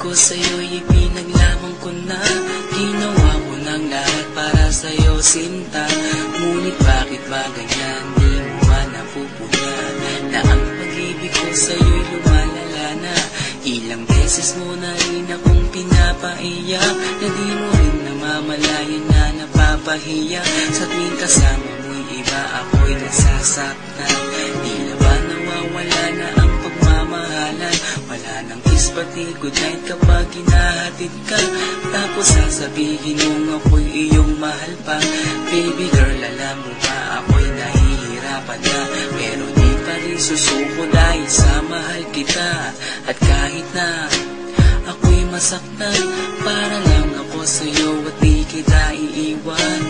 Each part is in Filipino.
ko sa'yo'y ipinaglaban ko na. Ginawa ko ng lahat para sa'yo, sinta. Ngunit bakit ba ganyan, di mo man napupunan na ang pag-ibig ko sa'yo'y lumalala na. Ilang beses mo na rin akong pinapaiyak, na di mo rin namamalayan na napapahiya. Sa tuwing kasama mo'y iba, ako'y nasasaktan. Di na ba nawawala na ang pagmamahalan? Wala nang kiss pati good night kapag hinahatid ka. Tapos sasabihin mong ako'y iyong mahal pa. Baby girl, alam mo ba ako'y nahihirapan na, pero di pa rin susuko dahil sa mahal kita. At kahit na ako'y masaktan, para lang ako sa'yo at di kita iiwan.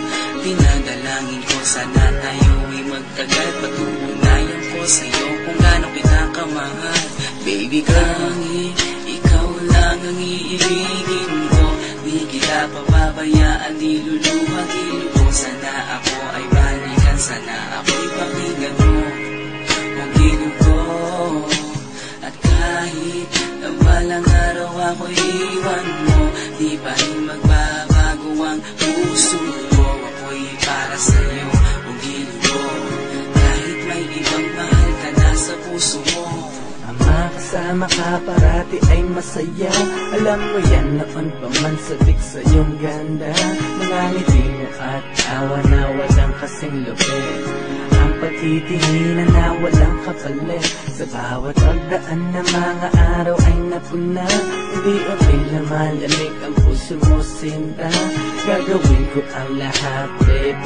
Dinadalangin ko sana tayo'y magtagal, patutunayan ko sa'yo kung gaano kita kamahal. Baby girl, ikaw lang ang iibigin ko. Di kita pababayaan, di luluhagin ko. Sana ako ay balikan, sana ako'y pakinggan mo ang gilid ko. At kahit na balang araw ako'y iwan mo, di pa rin magbabago ang puso ko. Ako'y para sa'yo ang gilid ko, kahit may ibang mahal ka na sa puso mo. Kasama ka parati ay masaya. Alam mo yan, noon pa man sabik sa iyong ganda. Mga ngiti mo at awa na walang kasing lupit, ang pagtitinginan na walang kapalit. Sa bawat pagdaan na mga araw ay napuna, hindi okay na malamig ang puso mo, sinta. Gagawin ko ang lahat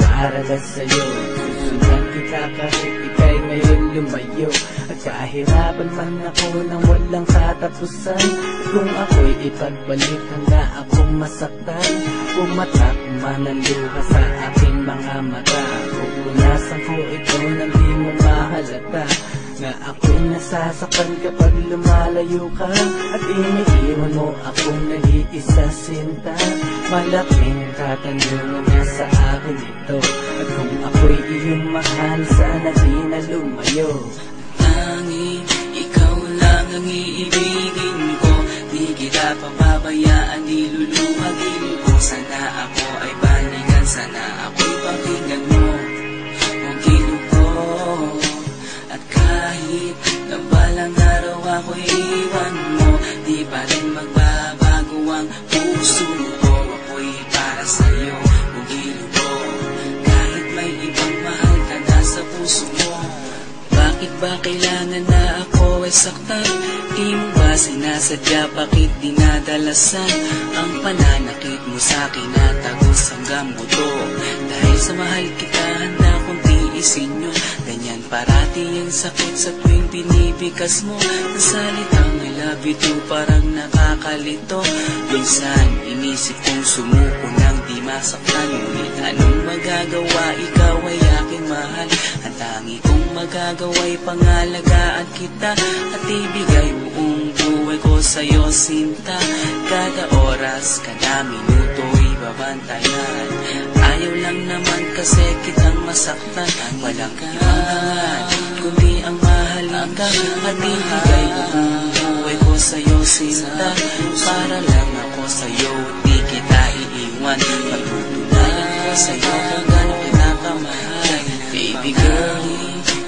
para lang sa'yo. Susundan kita kahit ika'y ngayon lumayo. At kahirapan man ako nang walang katapusan, at kung ako'y ipagbalik handa akong masaktan. Pumatak man ang luha sa aking mga mata, pupunasan ko ito nang di mo mahalata, na ako'y nasasaktan kapag lumalayo ka. At iniiwan mo akong nag-iisa, sinta. Malaking katanungan na sa akin ito, at kung ako'y iyong mahal, sana di na lumayo. Tanging ikaw lang ang iibigin ko. Di kita pababayaan, di luluhagin ko. Sana ako ay balikan, sana ako'y pakinggan mo ang gilid ko. At kahit na balang araw ako'y iwan mo, di pa rin magbabago ang puso ko. Ako'y para sa'yo ang gilid ko, kahit may ibang mahal ka na sa puso mo. Bakit ba kailangan na ako ay saktan? Di mo ba sinasadya, bakit dinadalasan ang pananakit mo sa'kin na tagos hanggang buto? Dahil sa mahal kita, handa kong tiisin yun. Ganyan parati ang sakit sa tuwing binibigas mo ang salitang I love you too, parang nakakalito. Minsan inisip kong sumuko nang di masaktan, ngunit anong magagawa, ikaw ay aking mahal. Ang tangi kong magagawa'y pangalagaan kita at ibigay buong buhay ko sa'yo, sinta. Kada oras, kada minuto'y babantayan. Ayaw lang naman kasi kitang masaktan. Walang ibangan kundi ang mahalin ka, at ibigay buong buhay ko sa'yo, sinta. Para lang ako sa'yo, di kita iiwan. Pagtutunayan ko sa'yo kung gaano kita kamahal. Baby girl,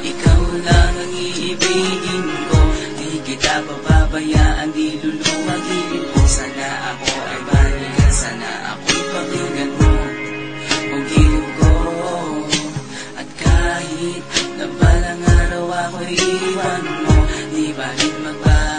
ikaw lang ang iibigin ko. Di kita pababayaan, di luluhagin ko. Sana ako ay balikan, sana ako'y pakinggan mo ang gilid ko. At kahit na balang araw ako'y iwan mo, di ba rin magbago